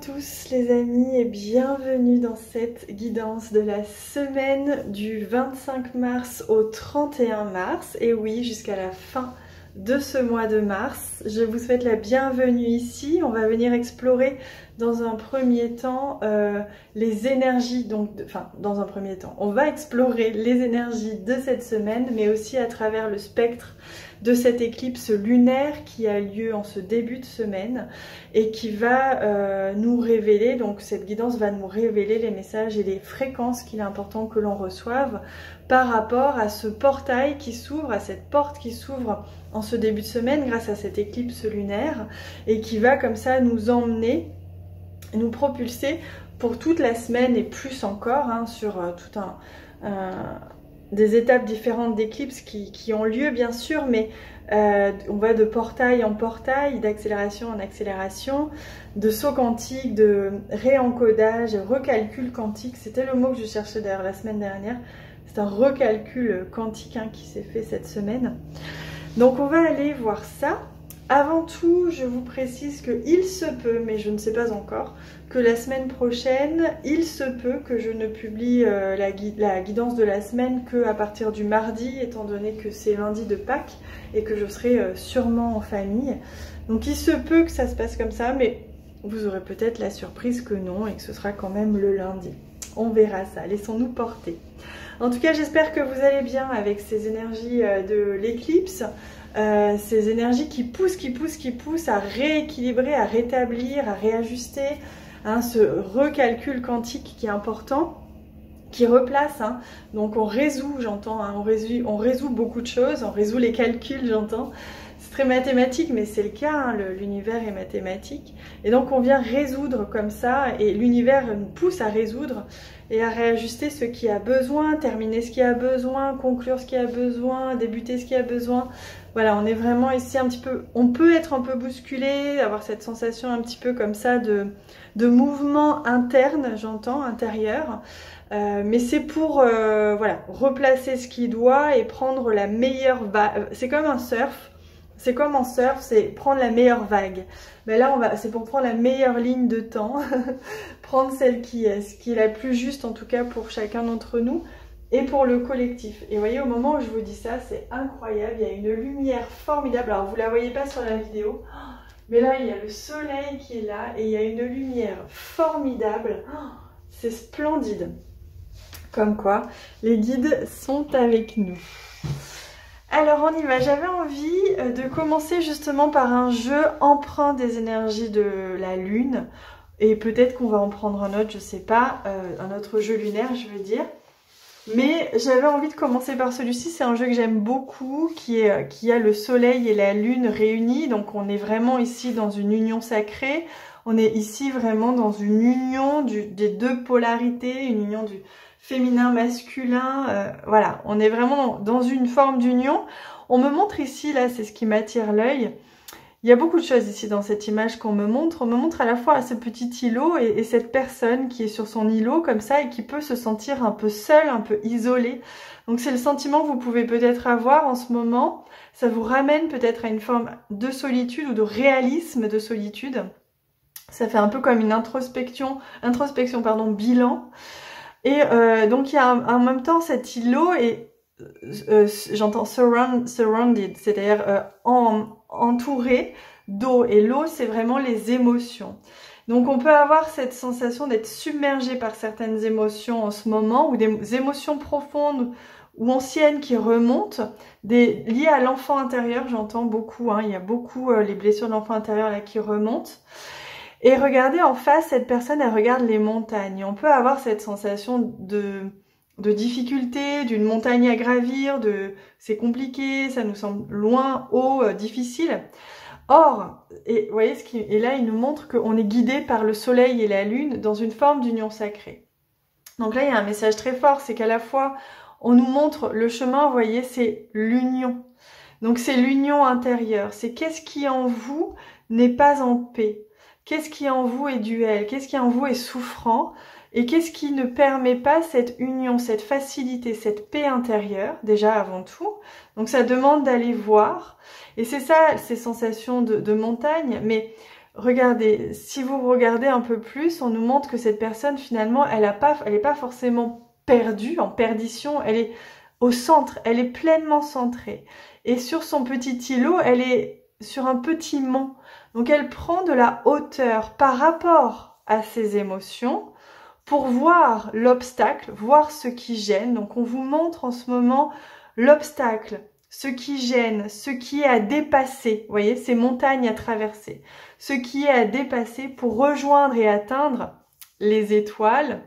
tous les amis et bienvenue dans cette guidance de la semaine du 25 mars au 31 mars. Et oui, jusqu'à la fin de ce mois de mars. Je vous souhaite la bienvenue ici. On va venir explorer dans un premier temps les énergies, dans un premier temps, on va explorer les énergies de cette semaine, mais aussi à travers le spectre de cette éclipse lunaire qui a lieu en ce début de semaine et qui va nous révéler, donc cette guidance va nous révéler les messages et les fréquences qu'il est important que l'on reçoive par rapport à ce portail qui s'ouvre, à cette porte qui s'ouvre en ce début de semaine grâce à cette éclipse lunaire et qui va comme ça nous emmener, nous propulser pour toute la semaine et plus encore sur tout des étapes différentes d'éclipses qui ont lieu bien sûr, mais on va de portail en portail, d'accélération en accélération, de saut quantique, de réencodage, recalcul quantique. C'était le mot que je cherchais d'ailleurs la semaine dernière. C'est un recalcul quantique qui s'est fait cette semaine. Donc on va aller voir ça. Avant tout, je vous précise qu'il se peut, mais je ne sais pas encore, que la semaine prochaine, il se peut que je ne publie la guidance de la semaine qu'à partir du mardi, étant donné que c'est lundi de Pâques et que je serai sûrement en famille. Donc il se peut que ça se passe comme ça, mais vous aurez peut-être la surprise que non et que ce sera quand même le lundi. On verra ça, laissons-nous porter. En tout cas, j'espère que vous allez bien avec ces énergies de l'éclipse. Ces énergies qui poussent à rééquilibrer, à rétablir, à réajuster, ce recalcul quantique qui est important, qui replace, donc on résout, j'entends, on résout beaucoup de choses, on résout les calculs, j'entends. C'est très mathématique, mais c'est le cas, l'univers est mathématique. Et donc on vient résoudre comme ça, et l'univers nous pousse à résoudre et à réajuster ce qui a besoin, terminer ce qui a besoin, conclure ce qui a besoin, débuter ce qui a besoin. Voilà, on est vraiment ici un petit peu, on peut être un peu bousculé, avoir cette sensation un petit peu comme ça de mouvement interne, j'entends, intérieur. Mais c'est pour voilà, replacer ce qui doit et prendre la meilleure vague. C'est comme un surf. C'est comme en surf, c'est prendre la meilleure vague. Mais là, c'est pour prendre la meilleure ligne de temps, prendre celle qui est la plus juste, en tout cas pour chacun d'entre nous, et pour le collectif. Et vous voyez, au moment où je vous dis ça, c'est incroyable, il y a une lumière formidable. Alors, vous ne la voyez pas sur la vidéo, mais là, il y a le soleil qui est là, et il y a une lumière formidable. C'est splendide. Comme quoi, les guides sont avec nous. Alors on y va, j'avais envie de commencer justement par un jeu empreint des énergies de la lune et peut-être qu'on va en prendre un autre, je sais pas, un autre jeu lunaire je veux dire. Mais j'avais envie de commencer par celui-ci, c'est un jeu que j'aime beaucoup qui a le soleil et la lune réunis, donc on est vraiment ici dans une union sacrée, on est ici vraiment dans une union des deux polarités, une union du féminin, masculin, voilà, on est vraiment dans une forme d'union. On me montre ici, là, c'est ce qui m'attire l'œil. Il y a beaucoup de choses ici dans cette image qu'on me montre. On me montre à la fois ce petit îlot et cette personne qui est sur son îlot comme ça et qui peut se sentir un peu seule, un peu isolée. Donc c'est le sentiment que vous pouvez peut-être avoir en ce moment. Ça vous ramène peut-être à une forme de solitude ou de réalisme de solitude. Ça fait un peu comme une introspection bilan. Et donc il y a en même temps cet îlot et j'entends surrounded, c'est-à-dire entouré d'eau. Et l'eau, c'est vraiment les émotions. Donc on peut avoir cette sensation d'être submergé par certaines émotions en ce moment, ou des émotions profondes ou anciennes qui remontent, liées à l'enfant intérieur, j'entends beaucoup, il y a beaucoup les blessures de l'enfant intérieur là qui remontent. Et regardez en face, cette personne, elle regarde les montagnes. On peut avoir cette sensation de difficulté, d'une montagne à gravir, c'est compliqué, ça nous semble loin, haut, difficile. Or, et vous voyez, et là, il nous montre qu'on est guidé par le soleil et la lune dans une forme d'union sacrée. Donc là, il y a un message très fort, c'est qu'à la fois, on nous montre le chemin, vous voyez, c'est l'union. Donc c'est l'union intérieure, c'est qu'est-ce qui en vous n'est pas en paix. Qu'est-ce qui en vous est duel? Qu'est-ce qui en vous est souffrant? Et qu'est-ce qui ne permet pas cette union, cette facilité, cette paix intérieure, déjà avant tout? Donc ça demande d'aller voir. Et c'est ça, ces sensations de montagne. Mais regardez, si vous regardez un peu plus, on nous montre que cette personne, finalement, elle est pas forcément perdue, en perdition, elle est au centre, elle est pleinement centrée. Et sur son petit îlot, elle est sur un petit mont. Donc elle prend de la hauteur par rapport à ses émotions pour voir l'obstacle, voir ce qui gêne. Donc on vous montre en ce moment l'obstacle, ce qui gêne, ce qui est à dépasser. Vous voyez, ces montagnes à traverser. Ce qui est à dépasser pour rejoindre et atteindre les étoiles,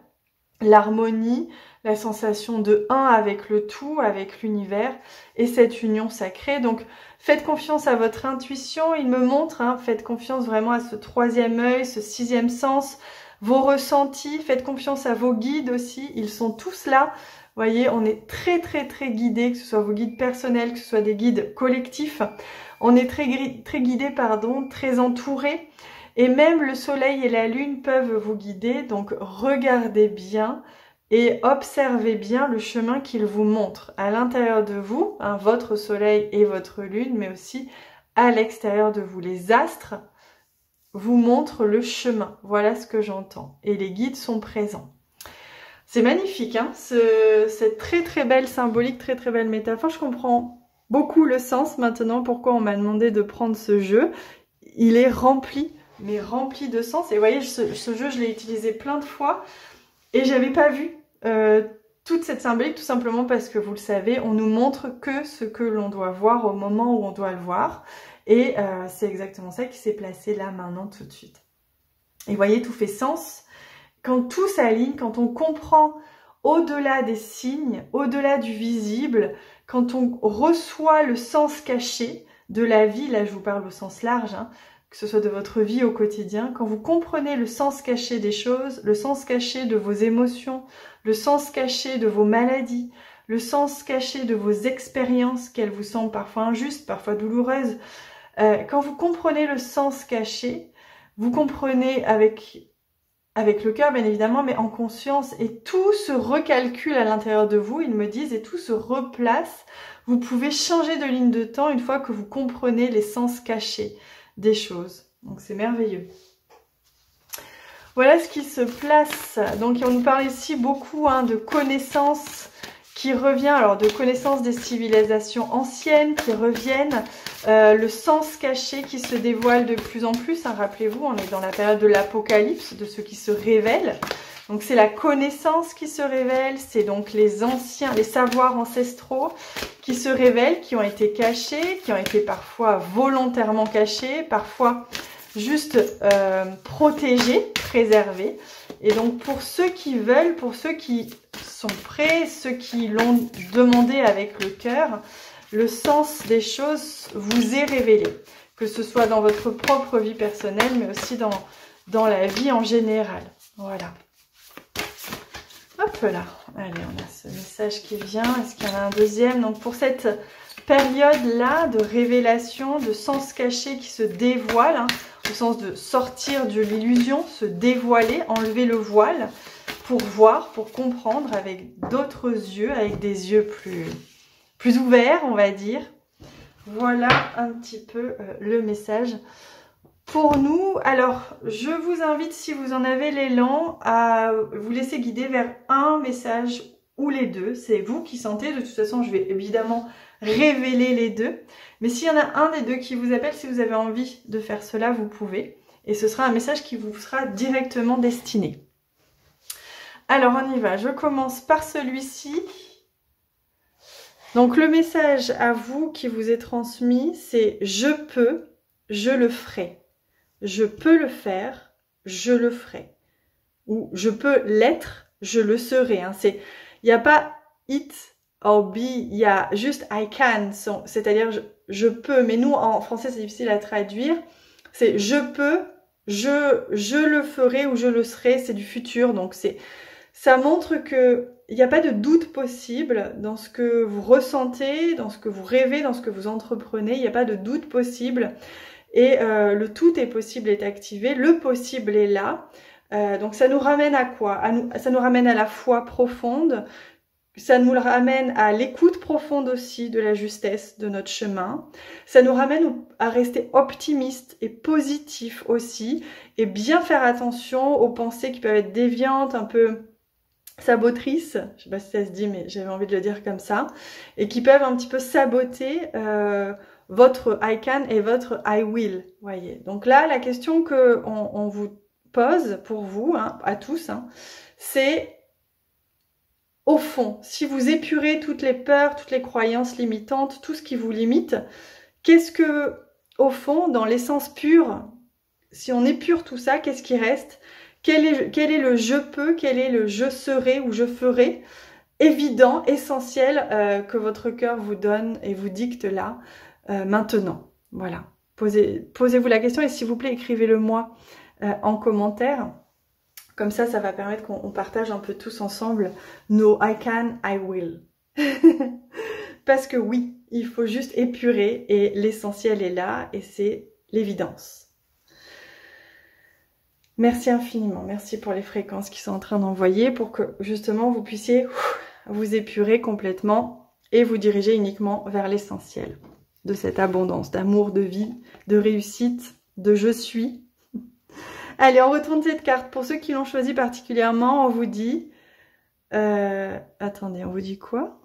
l'harmonie, la sensation de un avec le tout, avec l'univers et cette union sacrée. Donc faites confiance à votre intuition, il me montre, hein, faites confiance vraiment à ce troisième œil, ce sixième sens, vos ressentis, faites confiance à vos guides aussi, ils sont tous là. Vous voyez, on est très guidés, que ce soit vos guides personnels, que ce soit des guides collectifs. On est très guidés, pardon, très entourés. Et même le soleil et la lune peuvent vous guider, donc regardez bien et observez bien le chemin qu'ils vous montrent à l'intérieur de vous, hein, votre soleil et votre lune, mais aussi à l'extérieur de vous. Les astres vous montrent le chemin, voilà ce que j'entends. Et les guides sont présents. C'est magnifique, hein, cette très belle symbolique, très belle métaphore. Je comprends beaucoup le sens maintenant, pourquoi on m'a demandé de prendre ce jeu. Il est rempli, mais rempli de sens. Et vous voyez, ce jeu, je l'ai utilisé plein de fois et j'avais pas vu toute cette symbolique, tout simplement parce que vous le savez, on nous montre que ce que l'on doit voir au moment où on doit le voir. Et c'est exactement ça qui s'est placé là, maintenant, tout de suite. Et vous voyez, tout fait sens. Quand tout s'aligne, quand on comprend au-delà des signes, au-delà du visible, quand on reçoit le sens caché de la vie, là je vous parle au sens large, hein, que ce soit de votre vie au quotidien, quand vous comprenez le sens caché des choses, le sens caché de vos émotions, le sens caché de vos maladies, le sens caché de vos expériences, qu'elles vous semblent parfois injustes, parfois douloureuses, quand vous comprenez le sens caché, vous comprenez avec le cœur bien évidemment, mais en conscience, et tout se recalcule à l'intérieur de vous, ils me disent, et tout se replace. Vous pouvez changer de ligne de temps une fois que vous comprenez les sens cachés des choses. Donc c'est merveilleux. Voilà ce qui se place. Donc on nous parle ici beaucoup, hein, de connaissances qui revient, alors de connaissances des civilisations anciennes qui reviennent, le sens caché qui se dévoile de plus en plus, hein, rappelez-vous, on est dans la période de l'apocalypse, de ce qui se révèle. Donc c'est la connaissance qui se révèle, c'est donc les anciens, les savoirs ancestraux qui se révèlent, qui ont été cachés, qui ont été parfois volontairement cachés, parfois juste protégés, préservés. Et donc pour ceux qui veulent, pour ceux qui sont prêts, ceux qui l'ont demandé avec le cœur, le sens des choses vous est révélé. Que ce soit dans votre propre vie personnelle, mais aussi dans la vie en général. Voilà. Hop là. Allez, on a ce message qui vient. Est-ce qu'il y en a un deuxième? Donc pour cette période-là de révélation, de sens caché qui se dévoile, hein, au sens de sortir de l'illusion, se dévoiler, enlever le voile pour voir, pour comprendre avec d'autres yeux, avec des yeux plus ouverts, on va dire. Voilà un petit peu le message pour nous. Alors, je vous invite, si vous en avez l'élan, à vous laisser guider vers un message ou les deux. C'est vous qui sentez. De toute façon, je vais évidemment révéler les deux. Mais s'il y en a un des deux qui vous appelle, si vous avez envie de faire cela, vous pouvez. Et ce sera un message qui vous sera directement destiné. Alors, on y va. Je commence par celui-ci. Donc, le message à vous qui vous est transmis, c'est « Je peux, je le ferai. Je peux le faire, je le ferai. » Ou « Je peux l'être, je le serai. » Il n'y a pas « it » or be, il y a juste I can, c'est-à-dire je peux, mais nous en français c'est difficile à traduire, c'est je peux, je le ferai ou je le serai, c'est du futur, donc ça montre que il n'y a pas de doute possible dans ce que vous ressentez, dans ce que vous rêvez, dans ce que vous entreprenez, il n'y a pas de doute possible, et le tout est possible est activé, le possible est là, donc ça nous ramène à quoi? Ça nous ramène à la foi profonde. Ça nous ramène à l'écoute profonde aussi de la justesse de notre chemin. Ça nous ramène à rester optimiste et positif aussi. Et bien faire attention aux pensées qui peuvent être déviantes, un peu sabotrices. Je sais pas si ça se dit, mais j'avais envie de le dire comme ça. Et qui peuvent un petit peu saboter votre I can et votre I will. Voyez. Donc là, la question que on vous pose pour vous, hein, à tous, hein, c'est... Au fond, si vous épurez toutes les peurs, toutes les croyances limitantes, tout ce qui vous limite, qu'est-ce que, au fond, dans l'essence pure, si on épure tout ça, qu'est-ce qui reste? Quel est le je peux, quel est le je serai ou je ferai, évident, essentiel, que votre cœur vous donne et vous dicte là, maintenant. Voilà. Posez-vous la question et s'il vous plaît, écrivez-le moi en commentaire. Comme ça va permettre qu'on partage un peu tous ensemble nos I can, I will. Parce que oui, il faut juste épurer et l'essentiel est là et c'est l'évidence. Merci infiniment, merci pour les fréquences qui sont en train d'envoyer pour que justement vous puissiez vous épurer complètement et vous diriger uniquement vers l'essentiel de cette abondance, d'amour, de vie, de réussite, de je suis. Allez, on retourne cette carte. Pour ceux qui l'ont choisi particulièrement, on vous dit... attendez, on vous dit quoi?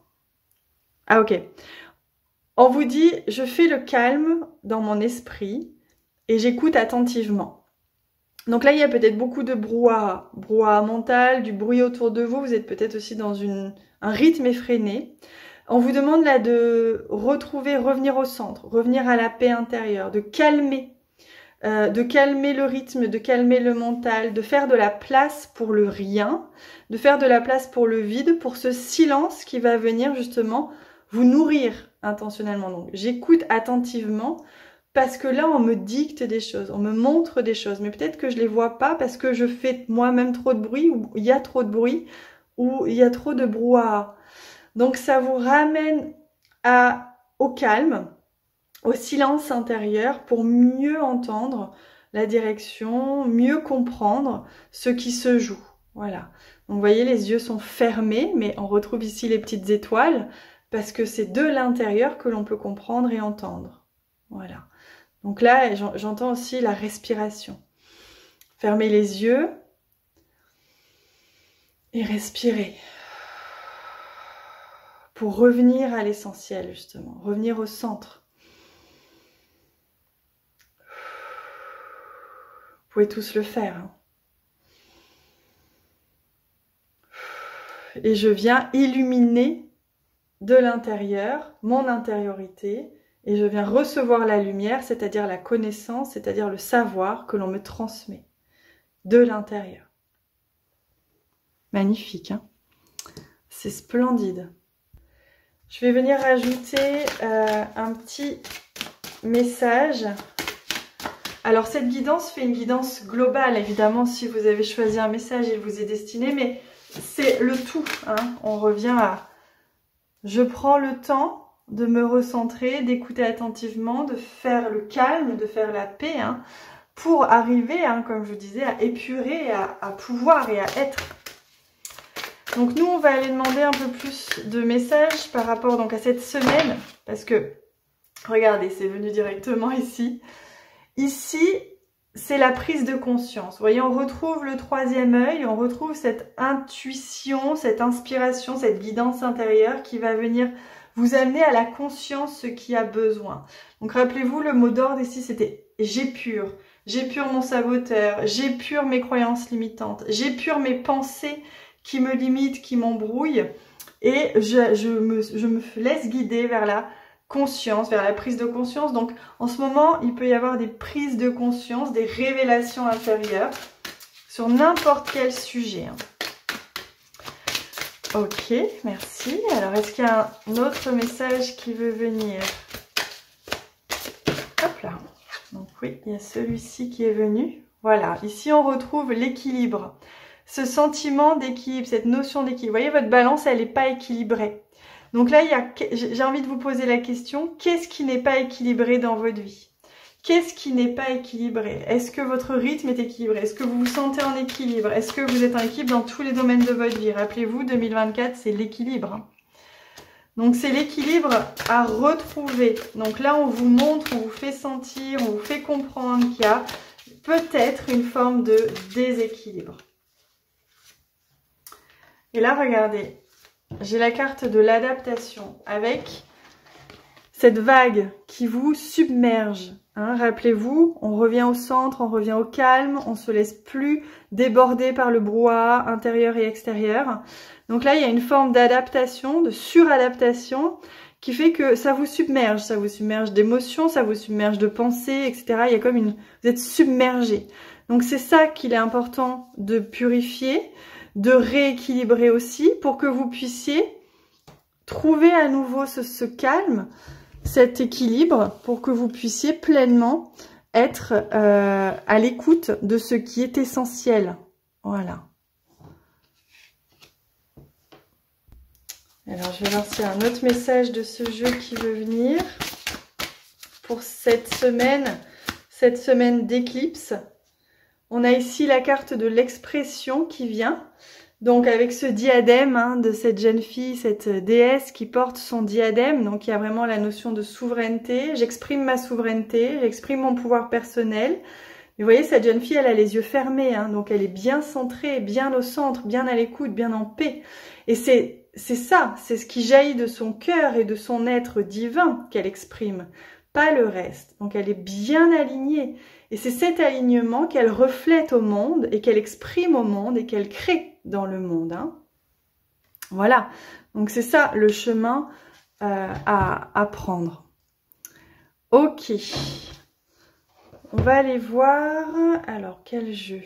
Ah, ok. On vous dit, je fais le calme dans mon esprit et j'écoute attentivement. Donc là, il y a peut-être beaucoup de brouhaha mental, du bruit autour de vous. Vous êtes peut-être aussi dans un rythme effréné. On vous demande là de revenir au centre, revenir à la paix intérieure, de calmer le rythme, de calmer le mental, de faire de la place pour le rien, de faire de la place pour le vide, pour ce silence qui va venir justement vous nourrir intentionnellement. Donc j'écoute attentivement parce que là on me dicte des choses, on me montre des choses, mais peut-être que je les vois pas parce que je fais moi-même trop de bruit, ou il y a trop de bruit, ou il y a trop de brouhaha. Donc ça vous ramène au calme, au silence intérieur pour mieux entendre la direction, mieux comprendre ce qui se joue. Voilà. Donc vous voyez, les yeux sont fermés, mais on retrouve ici les petites étoiles parce que c'est de l'intérieur que l'on peut comprendre et entendre. Voilà. Donc là, j'entends aussi la respiration. Fermez les yeux et respirez. Pour revenir à l'essentiel, justement. Revenir au centre. Vous pouvez tous le faire. Hein. Et je viens illuminer de l'intérieur, mon intériorité, et je viens recevoir la lumière, c'est-à-dire la connaissance, c'est-à-dire le savoir que l'on me transmet de l'intérieur. Magnifique, hein? C'est splendide. Je vais venir rajouter un petit message. Alors cette guidance fait une guidance globale, évidemment si vous avez choisi un message, il vous est destiné, mais c'est le tout, hein. On revient à je prends le temps de me recentrer, d'écouter attentivement, de faire le calme, de faire la paix, hein, pour arriver, hein, comme je vous disais, à épurer, à pouvoir et à être. Donc nous on va aller demander un peu plus de messages par rapport donc à cette semaine, parce que regardez, c'est venu directement ici. Ici, c'est la prise de conscience. Vous voyez, on retrouve le troisième œil, on retrouve cette intuition, cette inspiration, cette guidance intérieure qui va venir vous amener à la conscience ce qui a besoin. Donc rappelez-vous, le mot d'ordre ici, c'était j'épure. J'épure mon saboteur, j'épure mes croyances limitantes, j'épure mes pensées qui me limitent, qui m'embrouillent. Et je me laisse guider vers la conscience, vers la prise de conscience. Donc en ce moment, il peut y avoir des prises de conscience, des révélations intérieures sur n'importe quel sujet. Ok, merci. Alors est-ce qu'il y a un autre message qui veut venir? Hop là. Donc oui, il y a celui-ci qui est venu. Voilà, ici on retrouve l'équilibre. Ce sentiment d'équilibre, cette notion d'équilibre. Vous voyez, votre balance, elle n'est pas équilibrée. Donc là, j'ai envie de vous poser la question, qu'est-ce qui n'est pas équilibré dans votre vie? Qu'est-ce qui n'est pas équilibré? Est-ce que votre rythme est équilibré? Est-ce que vous vous sentez en équilibre? Est-ce que vous êtes en équilibre dans tous les domaines de votre vie? Rappelez-vous, 2024, c'est l'équilibre. Donc c'est l'équilibre à retrouver. Donc là, on vous montre, on vous fait sentir, on vous fait comprendre qu'il y a peut-être une forme de déséquilibre. Et là, regardez, j'ai la carte de l'adaptation avec cette vague qui vous submerge. Hein, rappelez-vous, on revient au centre, on revient au calme, on ne se laisse plus déborder par le brouhaha intérieur et extérieur. Donc là, il y a une forme d'adaptation, de suradaptation qui fait que ça vous submerge d'émotions, ça vous submerge de pensées, etc. Il y a comme une... Vous êtes submergé. Donc c'est ça qu'il est important de purifier, de rééquilibrer aussi pour que vous puissiez trouver à nouveau ce calme, cet équilibre pour que vous puissiez pleinement être à l'écoute de ce qui est essentiel. Voilà. Alors, je vais voir s'il y a un autre message de ce jeu qui veut venir pour cette semaine d'éclipse. On a ici la carte de l'expression qui vient. Donc avec ce diadème hein, de cette jeune fille, cette déesse qui porte son diadème, donc il y a vraiment la notion de souveraineté. J'exprime ma souveraineté, j'exprime mon pouvoir personnel. Mais vous voyez, cette jeune fille, elle a les yeux fermés, hein, donc elle est bien centrée, bien au centre, bien à l'écoute, bien en paix. Et c'est ça, c'est ce qui jaillit de son cœur et de son être divin qu'elle exprime, pas le reste. Donc elle est bien alignée. Et c'est cet alignement qu'elle reflète au monde et qu'elle exprime au monde et qu'elle crée dans le monde. Hein. Voilà, donc c'est ça le chemin à prendre. Ok, on va aller voir, alors quel jeu?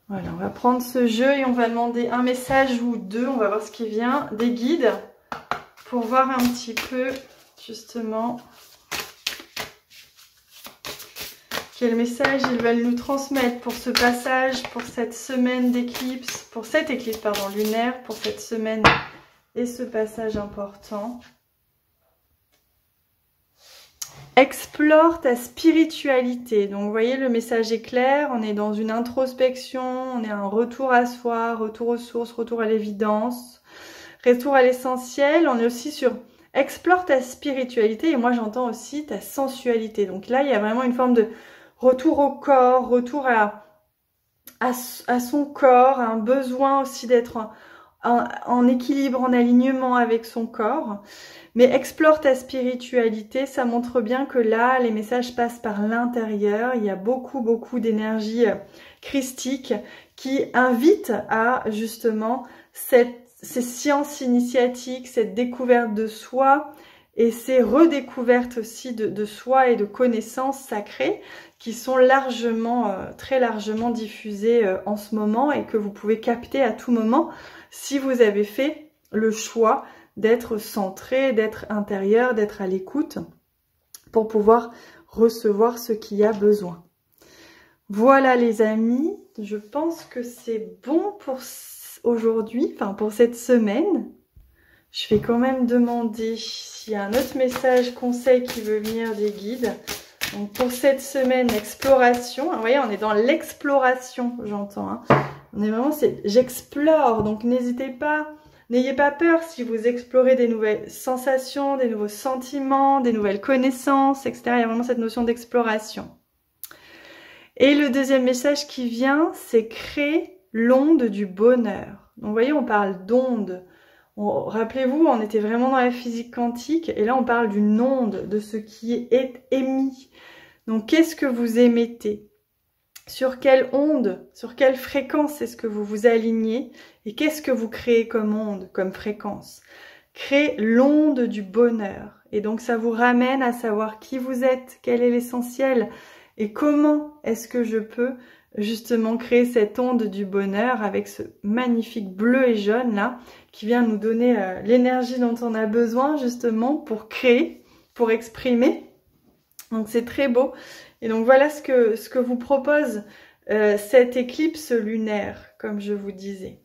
Voilà, on va prendre ce jeu et on va demander un message ou deux, on va voir ce qui vient, des guides, pour voir un petit peu justement quel message ils veulent nous transmettre pour ce passage, pour cette semaine d'éclipse, pour cette éclipse pardon, lunaire, pour cette semaine et ce passage important. Explore ta spiritualité. Donc vous voyez, le message est clair, on est dans une introspection, on est un retour à soi, retour aux sources, retour à l'évidence, retour à l'essentiel. On est aussi sur explore ta spiritualité et moi j'entends aussi ta sensualité. Donc là, il y a vraiment une forme de retour au corps, retour à son corps, un besoin aussi d'être en équilibre, en alignement avec son corps. Mais explore ta spiritualité, ça montre bien que là, les messages passent par l'intérieur. Il y a beaucoup d'énergie christique qui invite à justement ces sciences initiatiques, cette découverte de soi et ces redécouvertes aussi de soi et de connaissances sacrées qui sont très largement diffusées en ce moment et que vous pouvez capter à tout moment si vous avez fait le choix d'être centré, d'être intérieur, d'être à l'écoute pour pouvoir recevoir ce qu'il y a besoin. Voilà les amis, je pense que c'est bon pour aujourd'hui, enfin pour cette semaine. Je vais quand même demander s'il y a un autre message, conseil qui veut venir des guides. Donc pour cette semaine, exploration. Vous voyez, on est dans l'exploration, j'entends. Hein. On est vraiment, j'explore, donc n'hésitez pas. N'ayez pas peur si vous explorez des nouvelles sensations, des nouveaux sentiments, des nouvelles connaissances, etc. Il y a vraiment cette notion d'exploration. Et le deuxième message qui vient, c'est créer l'onde du bonheur. Donc vous voyez, on parle d'onde. Rappelez-vous, on était vraiment dans la physique quantique et là on parle d'une onde, de ce qui est émis. Donc qu'est-ce que vous émettez ? Sur quelle onde, sur quelle fréquence est-ce que vous vous alignez et qu'est-ce que vous créez comme onde, comme fréquence? Créez l'onde du bonheur. Et donc ça vous ramène à savoir qui vous êtes, quel est l'essentiel et comment est-ce que je peux justement créer cette onde du bonheur avec ce magnifique bleu et jaune là qui vient nous donner l'énergie dont on a besoin justement pour créer, pour exprimer. Donc c'est très beau. Et donc voilà ce que vous propose cette éclipse lunaire, comme je vous disais.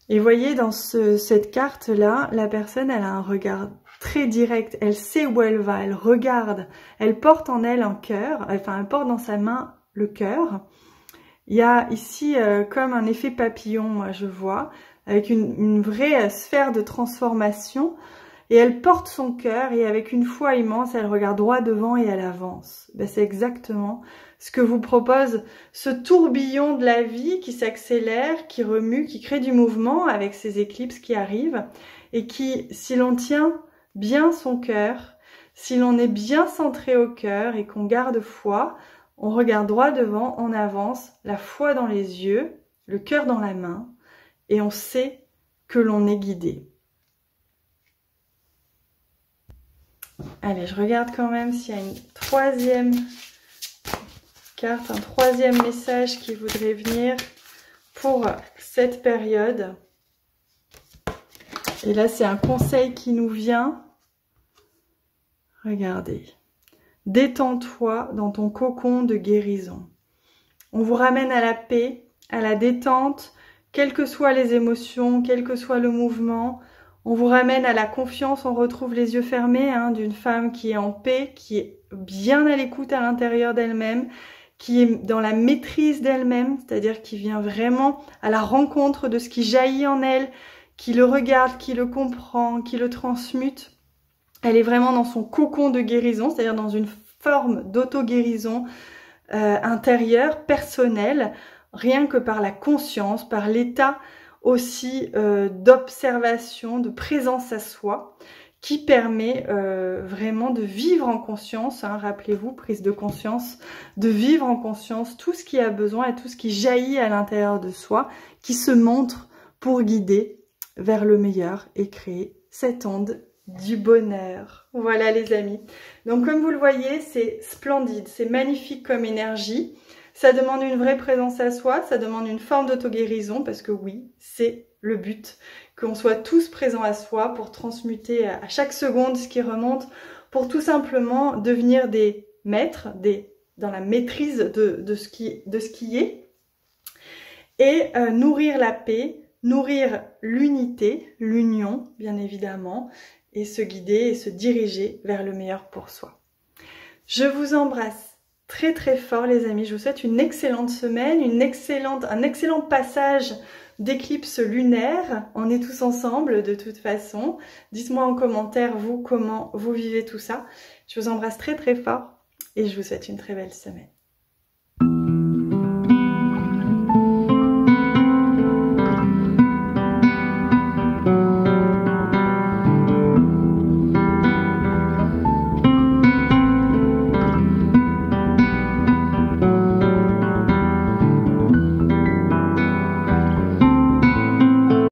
Et voyez dans cette carte-là, la personne elle a un regard très directe, elle sait où elle va, elle regarde, elle porte en elle un cœur, enfin elle porte dans sa main le cœur. Il y a ici comme un effet papillon, moi je vois, avec une vraie sphère de transformation. Et elle porte son cœur et avec une foi immense, elle regarde droit devant et elle avance. Ben, c'est exactement ce que vous propose ce tourbillon de la vie qui s'accélère, qui remue, qui crée du mouvement avec ces éclipses qui arrivent et qui, si l'on tient bien son cœur, si l'on est bien centré au cœur et qu'on garde foi, on regarde droit devant, on avance, la foi dans les yeux, le cœur dans la main et on sait que l'on est guidé. Allez, je regarde quand même s'il y a une troisième carte, un troisième message qui voudrait venir pour cette période. Et là, c'est un conseil qui nous vient. Regardez. Détends-toi dans ton cocon de guérison. On vous ramène à la paix, à la détente, quelles que soient les émotions, quel que soit le mouvement. On vous ramène à la confiance, on retrouve les yeux fermés d'une femme qui est en paix, qui est bien à l'écoute à l'intérieur d'elle-même, qui est dans la maîtrise d'elle-même, c'est-à-dire qui vient vraiment à la rencontre de ce qui jaillit en elle, qui le regarde, qui le comprend, qui le transmute. Elle est vraiment dans son cocon de guérison, c'est-à-dire dans une forme d'auto-guérison intérieure, personnelle, rien que par la conscience, par l'état aussi d'observation, de présence à soi, qui permet vraiment de vivre en conscience, rappelez-vous, prise de conscience, de vivre en conscience tout ce qui a besoin et tout ce qui jaillit à l'intérieur de soi, qui se montre pour guider vers le meilleur et créer cette onde du bonheur. Voilà les amis. Donc comme vous le voyez, c'est splendide, c'est magnifique comme énergie. Ça demande une vraie présence à soi, ça demande une forme d'auto-guérison parce que oui, c'est le but, qu'on soit tous présents à soi pour transmuter à chaque seconde ce qui remonte, pour tout simplement devenir des maîtres, dans la maîtrise de ce qui est, et nourrir la paix, nourrir l'unité, l'union bien évidemment, et se guider et se diriger vers le meilleur pour soi. Je vous embrasse très très fort les amis, je vous souhaite une excellente semaine, un excellent passage d'éclipse lunaire. On est tous ensemble de toute façon. Dites-moi en commentaire vous comment vous vivez tout ça. Je vous embrasse très très fort et je vous souhaite une très belle semaine.